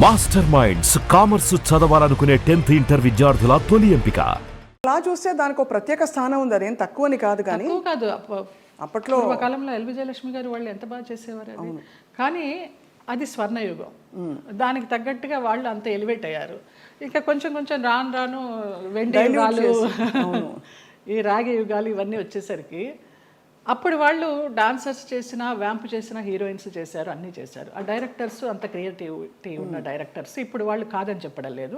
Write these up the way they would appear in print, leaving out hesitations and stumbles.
Master minds commerce చదవాలనుకునే 10th inter విద్యార్థుల తొలి ఎంపిక. అలా చూస్తే దానికి ఒక ప్రత్యేక స్థానం ఉంది, అదేం తక్కువని కాదు. కానీ తక్కువ కాదు. అప్పట్లో పూర్వకాలంలో ఎల్ విజయలక్ష్మి గారు వాళ్ళు ఎంత బాగా చేసేవారు అది. కానీ అది స్వర్ణయుగం. దానికి తగ్గట్టుగా వాళ్ళు అంత ఎలివేట్ అయ్యారు. ఇక కొంచెం కొంచెం రాను రాను వెండి యుగాలు, ఈ రాగి యుగాలు ఇవన్నీ వచ్చేసరికి అప్పుడు వాళ్ళు డాన్సర్స్ చేసిన, వ్యాంప్ చేసిన, హీరోయిన్స్ చేశారు, అన్నీ చేశారు. ఆ డైరెక్టర్స్ అంత క్రియేటివిటీ ఉన్న డైరెక్టర్స్ ఇప్పుడు వాళ్ళు కాదని చెప్పడం లేదు.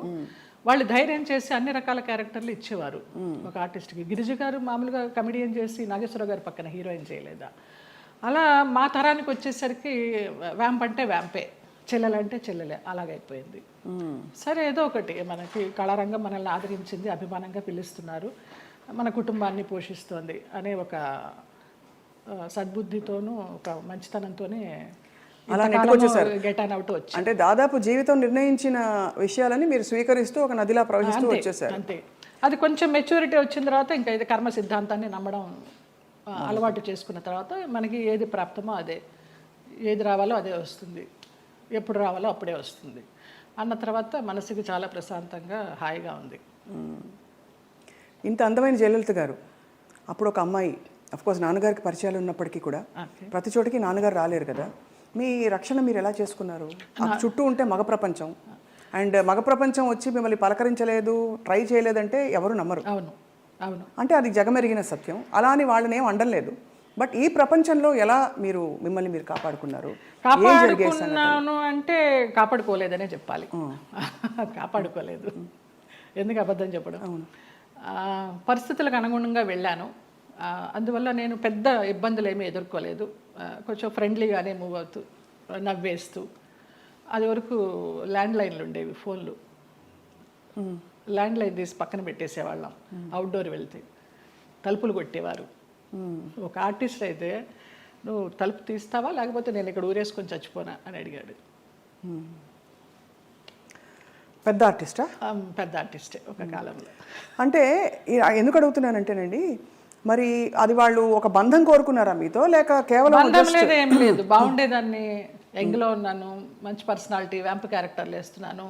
వాళ్ళు ధైర్యం చేసి అన్ని రకాల క్యారెక్టర్లు ఇచ్చేవారు ఒక ఆర్టిస్ట్కి. గిరిజ గారు మామూలుగా కమెడియన్ చేసి నాగేశ్వరరావు గారి పక్కన హీరోయిన్ చేయలేదా? అలా మా తరానికి వచ్చేసరికి వ్యాంప్ అంటే వ్యాంపే, చెల్లెలంటే చెల్లెలే, అలాగైపోయింది. సరే ఏదో ఒకటి, మనకి కళారంగం మనల్ని ఆదరించింది, అభిమానంగా పిలుస్తున్నారు, మన కుటుంబాన్ని పోషిస్తోంది అనే ఒక సద్బుద్ధితోనూ ఒక మంచితనంతోనే అలా నెట్టుకొచ్చేసారు. గెట్ ఆన్ అవుట్ వచ్చి, అంటే దాదాపు జీవితం నిర్ణయించిన విషయాలని మీరు స్వీకరిస్తూ ఒక నదిలా ప్రవహిస్తూ వచ్చేసారు. అంతే. అది కొంచెం మెచ్యూరిటీ వచ్చిన తర్వాత ఇంకా ఇది కర్మ సిద్ధాంతాన్ని నమ్మడం అలవాటు చేసుకున్న తర్వాత మనకి ఏది ప్రాప్తమో అదే, ఏది రావాలో అదే వస్తుంది, ఎప్పుడు రావాలో అప్పుడే వస్తుంది అన్న తర్వాత మనసుకి చాలా ప్రశాంతంగా హాయిగా ఉంది. ఇంత అందమైన జయలలిత గారు అప్పుడు ఒక అమ్మాయి, అఫ్కోర్స్ నాన్నగారికి పరిచయాలు ఉన్నప్పటికీ కూడా ప్రతి చోటికి నాన్నగారు రాలేరు కదా, మీ రక్షణ మీరు ఎలా చేసుకున్నారు? చుట్టూ ఉంటే మగ ప్రపంచం, అండ్ మగ ప్రపంచం వచ్చి మిమ్మల్ని పలకరించలేదు, ట్రై చేయలేదంటే ఎవరు నమ్మరు. అవును అవును, అంటే అది జగమెరిగిన సత్యం. అలా అని వాళ్ళని ఏం అండలేదు. బట్ ఈ ప్రపంచంలో ఎలా మీరు మిమ్మల్ని మీరు కాపాడుకున్నారు? కాపాడుకున్నాను అంటే కాపాడుకోలేదనే చెప్పాలి. కాపాడుకోలేదు, ఎందుకు అబద్ధం చెప్పడం. పరిస్థితులకు అనుగుణంగా వెళ్ళాను. అందువల్ల నేను పెద్ద ఇబ్బందులు ఏమీ ఎదుర్కోలేదు. కొంచెం ఫ్రెండ్లీగానే మూవ్ అవుతూ, నవ్వేస్తూ. అది వరకు ల్యాండ్ లైన్లు ఉండేవి, ఫోన్లు. ల్యాండ్ లైన్ తీసి పక్కన పెట్టేసేవాళ్ళం. అవుట్డోర్ వెళ్తే తలుపులు కొట్టేవారు. ఒక ఆర్టిస్ట్ అయితే, నువ్వు తలుపు తీస్తావా లేకపోతే నేను ఇక్కడ ఊరేసుకొని చచ్చిపోనా అని అడిగాడు. పెద్ద ఆర్టిస్టా? పెద్ద ఆర్టిస్టే ఒక కాలంలో. అంటే ఎందుకు అడుగుతున్నానంటేనండి, మరి అది వాళ్ళు ఒక బంధం కోరుకున్నారా మీతో, లేక కేవలం బంధం లేదు, ఏం లేదు, బాగుండేదాన్ని, యంగ్లో ఉన్నాను, మంచి పర్సనాలిటీ, వ్యాంప్ క్యారెక్టర్లు వేస్తున్నాను,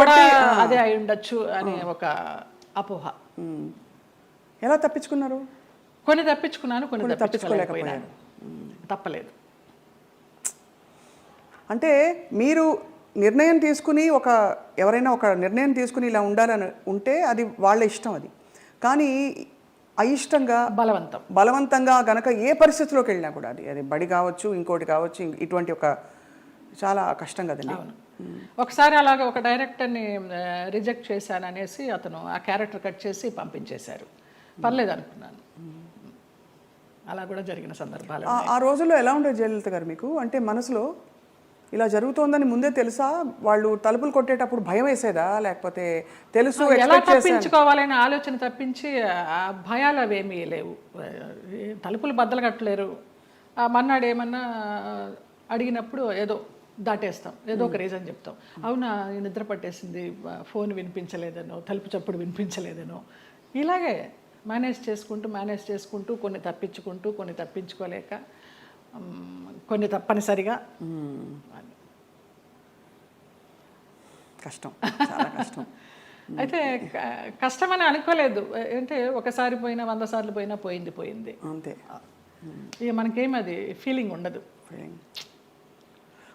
కూడా అదే అయి ఉండొచ్చు అనే ఒక అపోహ. ఎలా తప్పించుకున్నారు? కొన్ని తప్పించుకున్నాను, కొన్ని తప్పించుకోలేకపోయాను. తప్పలేదు. అంటే మీరు నిర్ణయం తీసుకుని, ఎవరైనా ఒక నిర్ణయం తీసుకుని ఇలా ఉండాలని ఉంటే అది వాళ్ళ ఇష్టం. అది కానీ అయిష్టంగా బలవంతంగా గనక ఏ పరిస్థితిలోకి వెళ్ళినా కూడా అది బడి కావచ్చు, ఇంకోటి కావచ్చు, ఇటువంటి ఒక చాలా కష్టం కదండి. ఒకసారి అలాగే ఒక డైరెక్టర్ని రిజెక్ట్ చేశాను అనేసి అతను ఆ క్యారెక్టర్ కట్ చేసి పంపించేశారు. పర్లేదు అనుకున్నాను. అలా కూడా జరిగిన సందర్భాలు. ఆ రోజుల్లో ఎలా ఉండేది జయలలిత గారు మీకు? అంటే మనసులో ఇలా జరుగుతోందని ముందే తెలుసా? వాళ్ళు తలుపులు కొట్టేటప్పుడు భయం వేసేదా, లేకపోతే తెలుసు ఎలా తప్పించుకోవాలనే ఆలోచన తప్పించి ఆ భయాలు అవేమీ లేవు. తలుపులు బద్దలు కట్టలేరు. మన్నాడు ఏమన్నా అడిగినప్పుడు ఏదో దాటేస్తాం, ఏదో ఒక రీజన్ చెప్తాం. అవునా, నిద్ర పట్టేసింది, ఫోన్ వినిపించలేదనో, తలుపు చప్పుడు వినిపించలేదనో, ఇలాగే మేనేజ్ చేసుకుంటూ కొన్ని తప్పించుకుంటూ, కొన్ని తప్పించుకోలేక, కొన్ని తప్పనిసరిగా. కష్టం, చాలా కష్టం. అయితే కష్టమని అనుకోలేదు. అంటే ఒకసారి పోయినా 100 సార్లు పోయినా పోయింది అంతే. ఇక మనకేం అది ఫీలింగ్ ఉండదు.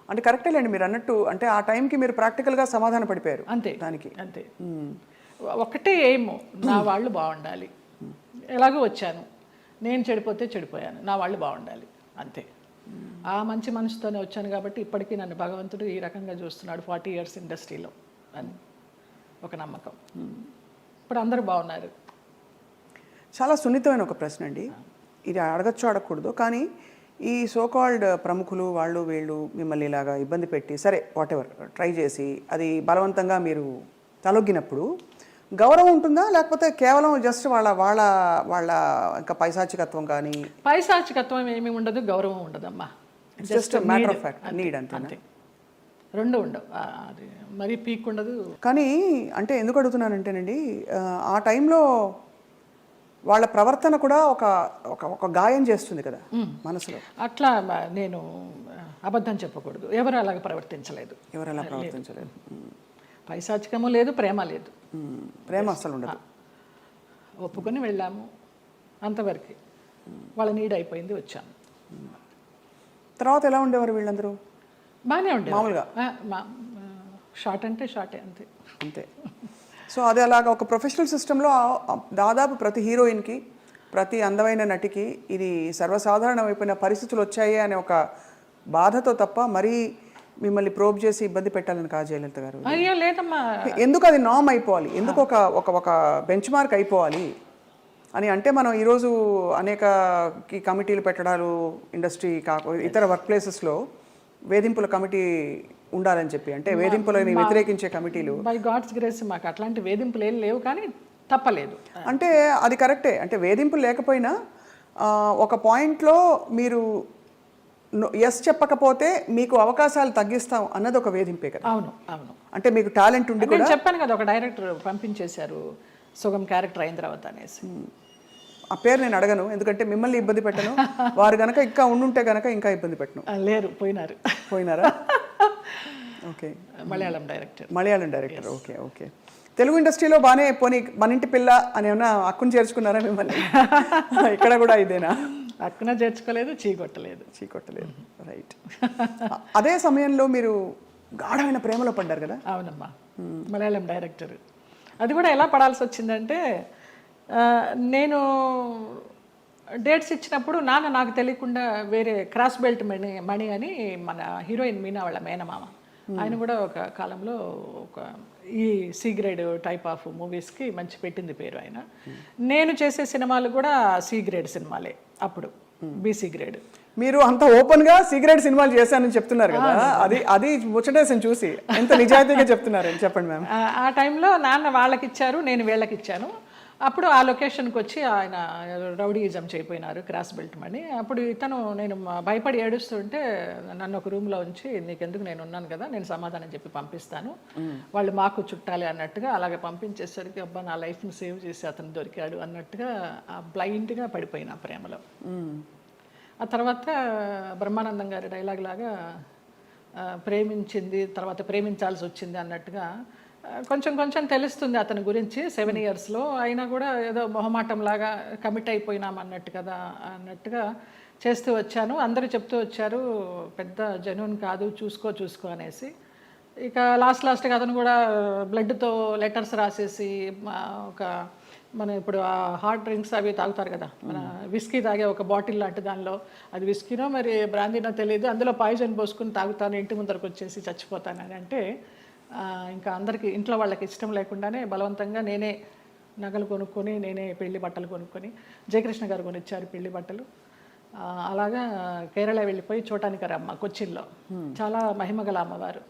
అంటే కరెక్టేలేండి మీరు అన్నట్టు. అంటే ఆ టైంకి మీరు ప్రాక్టికల్గా సమాధాన పడిపోయారు అంతే. దానికి అంతే. ఒకటే ఏమో, నా వాళ్ళు బాగుండాలి. ఎలాగో వచ్చాను, నేను చెడిపోతే చెడిపోయాను, నా వాళ్ళు బాగుండాలి, అంతే. ఆ మంచి మనసుతోనే వచ్చాను కాబట్టి ఇప్పటికీ నన్ను భగవంతుడు ఈ రకంగా చూస్తున్నాడు 40 years ఇండస్ట్రీలో అని ఒక నమ్మకం. ఇప్పుడు అందరూ బాగున్నారు. చాలా సున్నితమైన ఒక ప్రశ్న అండి, ఇది అడగచ్చు అడగకూడదు, కానీ ఈ సోకాల్డ్ ప్రముఖులు వాళ్ళు వీళ్ళు మిమ్మల్ని ఇలాగా ఇబ్బంది పెట్టి, సరే వాటెవర్ ట్రై చేసి అది బలవంతంగా మీరు తలొగ్గినప్పుడు గౌరవం ఉంటుందా, లేకపోతే కేవలం జస్ట్ వాళ్ళ వాళ్ళ వాళ్ళ ఇంకా పైశాచికత్వం? కానీ పైశాచికత్వం ఏమీ ఉండదు, గౌరవం ఉండదమ్మా. Just matter of fact, need అంతే. రెండు ఉండవు, అది మరీ పీక్ ఉండదు. కానీ అంటే ఎందుకు అడుగుతున్నానంటేనండి, ఆ టైంలో వాళ్ళ ప్రవర్తన కూడా ఒక ఒక ఒక గాయం చేస్తుంది కదా మనసులో. అట్లా నేను అబద్ధం చెప్పకూడదు, ఎవరు అలాగ ప్రవర్తించలేదు. ఎవరు అలా ప్రవర్తించలేదు. పైశాచికము లేదు, ప్రేమ లేదు. ప్రేమ అసలు ఉండదు. ఒప్పుకొని వెళ్ళాము అంతవరకు. వాళ్ళ నీడ్ అయిపోయింది, వచ్చాము. తర్వాత ఎలా ఉండేవారు వీళ్ళందరూ? బాగానే ఉండే మామూలుగా షార్ట్ అంటే షార్టే, అంతే అంతే. సో అది అలాగా ఒక ప్రొఫెషనల్ సిస్టంలో దాదాపు ప్రతి హీరోయిన్కి, ప్రతి అందమైన నటికి ఇది సర్వసాధారణమైపోయిన పరిస్థితులు వచ్చాయి అనే ఒక బాధతో తప్ప మరీ మిమ్మల్ని ప్రోబ్ చేసి ఇబ్బంది పెట్టాలని కాదు జయలలిత గారు. అయ్యో లేదమ్మా. ఎందుకు అది నామ్ అయిపోవాలి, ఎందుకు ఒక ఒక ఒక బెంచ్ మార్క్ అయిపోవాలి అని అంటే, మనం ఈరోజు అనేక కమిటీలు పెట్టడాలు, ఇండస్ట్రీ ఇతర వర్క్ ప్లేసెస్లో వేధింపుల కమిటీ ఉండాలని చెప్పి, అంటే వేధింపులని వ్యతిరేకించే కమిటీలు. బై గాడ్స్ గ్రేస్ మాకు అట్లాంటి వేధింపులు ఏం లేవు, కానీ తప్పలేదు. అంటే అది కరెక్టే, అంటే వేధింపులు లేకపోయినా ఒక పాయింట్లో మీరు ఎస్ చెప్పకపోతే మీకు అవకాశాలు తగ్గిస్తాం అన్నది ఒక వేధింపే కదా. అవును అవును. అంటే మీకు టాలెంట్ ఉండి కూడా చెప్పాను కదా, ఒక డైరెక్టర్ పంపించేశారు సుగం క్యారెక్టర్ అయిన తర్వాత అనేసి. ఆ పేరు నేను అడగను, ఎందుకంటే మిమ్మల్ని ఇబ్బంది పెట్టను. వారు గనక ఇంకా ఉండుంటే గనక ఇంకా ఇబ్బంది పెట్టను. లేరు, పోయినారు. పోయినారా? Okay. Malayalam director. Okay okay. Telugu ఇండస్ట్రీలో బాగానే పోనీ మన ఇంటి పిల్ల అని ఏమన్నా హక్కును చేర్చుకున్నారా మిమ్మల్ని? ఇక్కడ కూడా ఇదేనా? హక్కున చేర్చుకోలేదు, చీకొట్టలేదు. రైట్. అదే సమయంలో మీరు గాఢమైన ప్రేమలో పడ్డారు కదా? అవునమ్మా. మలయాళం డైరెక్టర్. అది కూడా ఎలా పడాల్సి వచ్చిందంటే, నేను డేట్స్ ఇచ్చినప్పుడు నాన్న నాకు తెలియకుండా వేరే క్రాస్ బెల్ట్ మణి అని మన హీరోయిన్ మీనా వాళ్ళ మేనమామ, ఆయన కూడా ఒక కాలంలో ఒక ఈ సి గ్రేడ్ టైప్ ఆఫ్ మూవీస్కి మంచి పెట్టింది పేరు ఆయన. నేను చేసే సినిమాలు కూడా సి గ్రేడ్ సినిమాలే అప్పుడు, బీసీ గ్రేడ్. మీరు అంత ఓపెన్గా సి గ్రేడ్ సినిమాలు చేశానని చెప్తున్నారు కదా, అది ముచ్చటేసం చూసి ఎంత నిజాయితీగా చెప్తున్నారని చెప్పండి మ్యామ్. ఆ టైంలో నాన్న వాళ్ళకి ఇచ్చారు, నేను వీళ్ళకి ఇచ్చాను. అప్పుడు ఆ లొకేషన్కి వచ్చి ఆయన రౌడీయిజం చేయపోయినారు, క్రాస్ బెల్ట్ మని. అప్పుడు నేను భయపడి ఏడుస్తుంటే నన్ను ఒక రూమ్లో ఉంచి, నీకెందుకు, నేను ఉన్నాను కదా, నేను సమాధానం చెప్పి పంపిస్తాను, వాళ్ళు మాకు చుట్టాలి అన్నట్టుగా అలాగే పంపించేసరికి, అబ్బా నా లైఫ్ని సేవ్ చేసి అతను దొరికాడు అన్నట్టుగా బ్లైండ్గా పడిపోయిన ప్రేమలో. ఆ తర్వాత బ్రహ్మానందం గారి డైలాగ్ లాగా ప్రేమించింది తర్వాత ప్రేమించాల్సి వచ్చింది అన్నట్టుగా కొంచెం కొంచెం తెలుస్తుంది అతని గురించి 7 yearsలో. అయినా కూడా ఏదో మొహమాటం లాగా కమిట్ అయిపోయినాం అన్నట్టుగా చేస్తూ వచ్చాను. అందరూ చెప్తూ వచ్చారు, పెద్ద జెన్యూన్ కాదు, చూసుకో అనేసి. ఇక లాస్ట్గా అతను కూడా బ్లడ్తో లెటర్స్ రాసేసి, ఒక మన ఇప్పుడు ఆ హాట్ డ్రింక్స్ అవి తాగుతారు కదా, మన విస్కీ తాగే ఒక బాటిల్ లాంటి దానిలో, అది విస్కీనో మరి బ్రాందీనో తెలియదు, అందులో పాయిజన్ పోసుకుని తాగుతాను, ఇంటి ముందరకు వచ్చేసి చచ్చిపోతానని అంటే, ఇంకా అందరికీ ఇంట్లో వాళ్ళకి ఇష్టం లేకుండానే బలవంతంగా నేనే నగలు కొనుక్కొని, నేనే పెళ్లి బట్టలు కొనుక్కొని, జయకృష్ణ గారు కొనిచ్చారు పెళ్లి బట్టలు. అలాగా కేరళ వెళ్ళిపోయి చూడటానికి రమ్మ కొచ్చిన్లో, చాలా మహిమగల అమ్మవారు,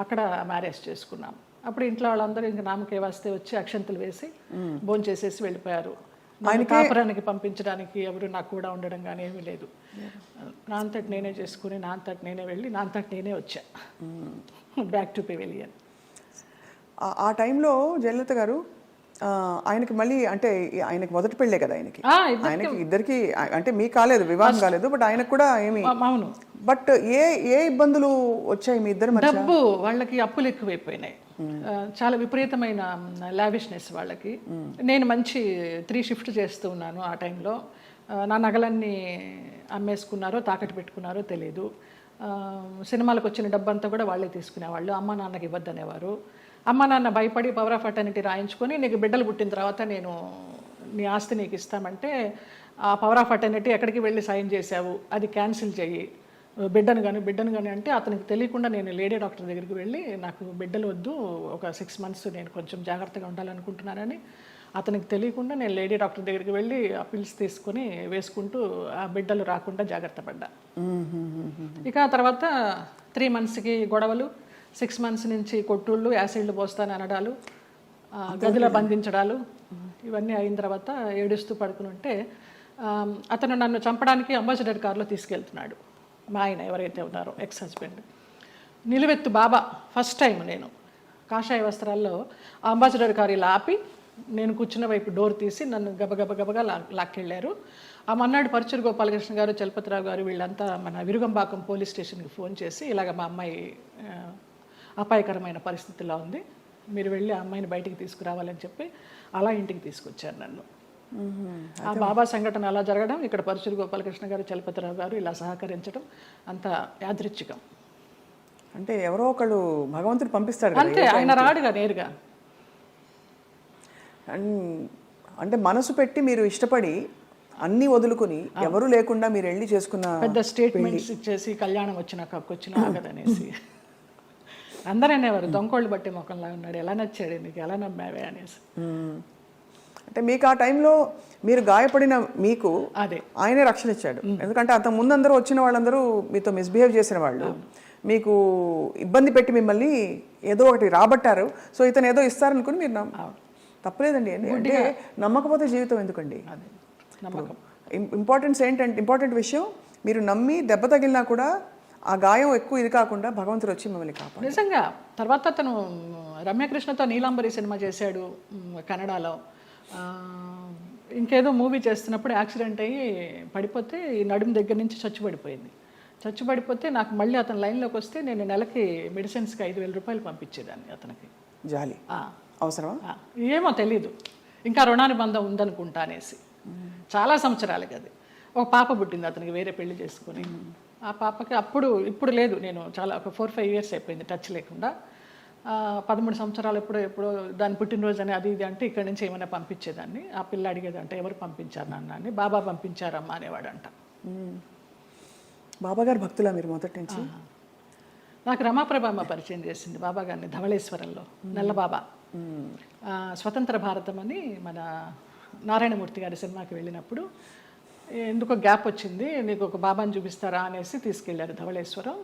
అక్కడ మ్యారేజ్ చేసుకున్నాం. అప్పుడు ఇంట్లో వాళ్ళందరూ ఇంకా నామకే వస్తే వచ్చి అక్షంతలు వేసి భోంచేసేసి వెళ్ళిపోయారు. ఆయన కాపురానికి పంపించడానికి ఎవరు నాకు కూడా ఉండడం కానీ ఏమీ లేదు. నా అంతటి నేనే చేసుకుని, నా అంతటి నేనే వెళ్ళి, నా అంతటి నేనే వచ్చా బ్యాక్ టు పెవిలియన్. ఆ టైంలో జయలలిత గారు ఆయనకి మళ్ళీ, అంటే ఆయనకి మొదటి పెళ్ళే కదా ఆయనకి ఇద్దరికి, అంటే మీకు కాలేదు, వివాహం కాలేదు, బట్ ఆయనకు కూడా ఏమి. అవును. బట్ ఏ ఇబ్బందులు వచ్చాయి మీ ఇద్దరు మధ్య? డబ్బు, వాళ్ళకి అప్పులు ఎక్కువైపోయినాయి, చాలా విపరీతమైన లావిష్నెస్ వాళ్ళకి. నేను మంచి 3 shift చేస్తూ ఉన్నాను ఆ టైంలో. నా నగలన్నీ అమ్మేసుకున్నారో తాకట్టు పెట్టుకున్నారో తెలీదు. సినిమాలకు వచ్చిన డబ్బంతా కూడా వాళ్ళే తీసుకునేవాళ్ళు, అమ్మ నాన్నకి ఇవ్వద్దనేవారు. అమ్మ నాన్న భయపడి పవర్ ఆఫ్ అటర్నిటీ రాయించుకొని, నీకు బిడ్డలు పుట్టిన తర్వాత నేను నీ ఆస్తి నీకు ఇస్తామంటే, ఆ పవర్ ఆఫ్ అటర్నిటీ ఎక్కడికి వెళ్ళి సైన్ చేసావు, అది క్యాన్సిల్ చెయ్యి, బిడ్డను కానీ అంటే, అతనికి తెలియకుండా నేను లేడీ డాక్టర్ దగ్గరికి వెళ్ళి, నాకు బిడ్డలు వద్దు, ఒక 6 months నేను కొంచెం జాగ్రత్తగా ఉండాలనుకుంటున్నానని, అతనికి తెలియకుండా నేను లేడీ డాక్టర్ దగ్గరికి వెళ్ళి ఆ పిల్స్ తీసుకొని వేసుకుంటూ ఆ బిడ్డలు రాకుండా జాగ్రత్త పడ్డా. ఇక ఆ తర్వాత 3 monthsకి గొడవలు, 6 months నుంచి కొట్టుళ్ళు, యాసిడ్లు పోస్తాను అనడాలు, గదిలో బంధించడాలు, ఇవన్నీ అయిన తర్వాత ఏడుస్తూ పడుకుని ఉంటే, అతను నన్ను చంపడానికి అంబాసిడర్ కారులో తీసుకెళ్తున్నాడు. మా ఆయన ఎవరైతే ఉన్నారో ఎక్స్ హస్బెండ్, నిలువెత్తు బాబా. ఫస్ట్ టైం నేను కాషాయ వస్త్రాల్లో అంబాసిడర్ కారు ఇలా ఆపి నేను కూర్చున్న వైపు డోర్ తీసి నన్ను గబగబగా లాక్కెళ్ళారు. ఆ మన్నాడు పరుచూరు గోపాలకృష్ణ గారు, చలపతిరావు గారు వీళ్ళంతా మన విరుగంబాకం పోలీస్ స్టేషన్కి ఫోన్ చేసి ఇలాగ మా అమ్మాయి అపాయకరమైన పరిస్థితిలో ఉంది, మీరు వెళ్ళి ఆ అమ్మాయిని బయటికి తీసుకురావాలని చెప్పి అలా ఇంటికి తీసుకొచ్చారు నన్ను. ఆ బాబా సంఘటన అలా జరగడం, ఇక్కడ పరుచూరు గోపాలకృష్ణ గారు, చలపతిరావు గారు ఇలా సహకరించడం అంత యాదృచ్ఛికం. అంటే ఎవరో ఒకళ్ళు భగవంతుడు పంపిస్తాడు కదా. అంతే, ఆయన రాడుగా నేరుగా. అంటే మనసు పెట్టి మీరు ఇష్టపడి అన్ని వదులుకుని ఎవరు లేకుండా మీరు వెళ్ళి చేసుకున్న పెద్ద స్టేట్మెంట్స్ ఇచ్చేసి కళ్యాణం వచ్చిన ఆగదనేసి అందరూ అనేవారు, దొంగోళ్ళు బట్టి ముఖంలా ఉన్నాడు, ఎలా నచ్చాడు నీకు, ఎలా నమ్మావే అనేసి. అంటే మీకు ఆ టైంలో మీరు గాయపడిన మీకు అదే ఆయనే రక్షణ ఇచ్చాడు. ఎందుకంటే అంత ముందందరూ వచ్చిన వాళ్ళందరూ మీతో మిస్బిహేవ్ చేసిన వాళ్ళు, మీకు ఇబ్బంది పెట్టి మిమ్మల్ని ఏదో ఒకటి రాబట్టారు. సో ఇతను ఏదో ఇస్తారనుకుని మీరు తప్పలేదండి. అంటే నమ్మకపోతే జీవితం ఎందుకండి. ఇంపార్టెంట్ విషయం, మీరు నమ్మి దెబ్బ తగిలినా కూడా ఆ గాయం ఎక్కువ ఇది కాకుండా భగవంతుడు వచ్చి మిమ్మల్ని కాపాడు. నిజంగా తర్వాత అతను రమ్యకృష్ణతో నీలాంబరి సినిమా చేశాడు కన్నడలో. ఇంకేదో మూవీ చేస్తున్నప్పుడు యాక్సిడెంట్ అయ్యి పడిపోతే ఈ నడుము దగ్గర నుంచి చచ్చుబడిపోతే నాకు మళ్ళీ అతను లైన్లోకి వస్తే నేను నెలకి మెడిసిన్స్కి 5,000 రూపాయలు పంపించేదాన్ని అతనికి. జాలి అవసరమా ఏమో తెలీదు, ఇంకా రుణానుబంధం ఉందనుకుంటా అనేసి. చాలా సంవత్సరాలకి అది. ఒక పాప పుట్టింది అతనికి, వేరే పెళ్లి చేసుకుని. ఆ పాపకి ఇప్పుడు లేదు, నేను చాలా ఒక 4-5 ఇయర్స్ అయిపోయింది టచ్ లేకుండా. 13 సంవత్సరాలు ఎప్పుడో దాని పుట్టినరోజు అని అది ఇది అంటే ఇక్కడి నుంచి ఏమైనా పంపించేదాన్ని. ఆ పిల్ల అడిగేదంటే ఎవరు పంపించారు నాన్న అని. బాబా పంపించారమ్మా అనేవాడంట. బాబాగారు భక్తులా మీరు మొదటి నుంచి? నాకు రమాప్రభమ్మ పరిచయం చేసింది బాబా గారిని ధవళేశ్వరంలో, నల్లబాబా. స్వతంత్ర భారతం అని మన నారాయణమూర్తి గారి సినిమాకి వెళ్ళినప్పుడు ఎందుకో గ్యాప్ వచ్చింది, నీకు ఒక బాబాని చూపిస్తారా అనేసి తీసుకెళ్లారు ధవళేశ్వరం.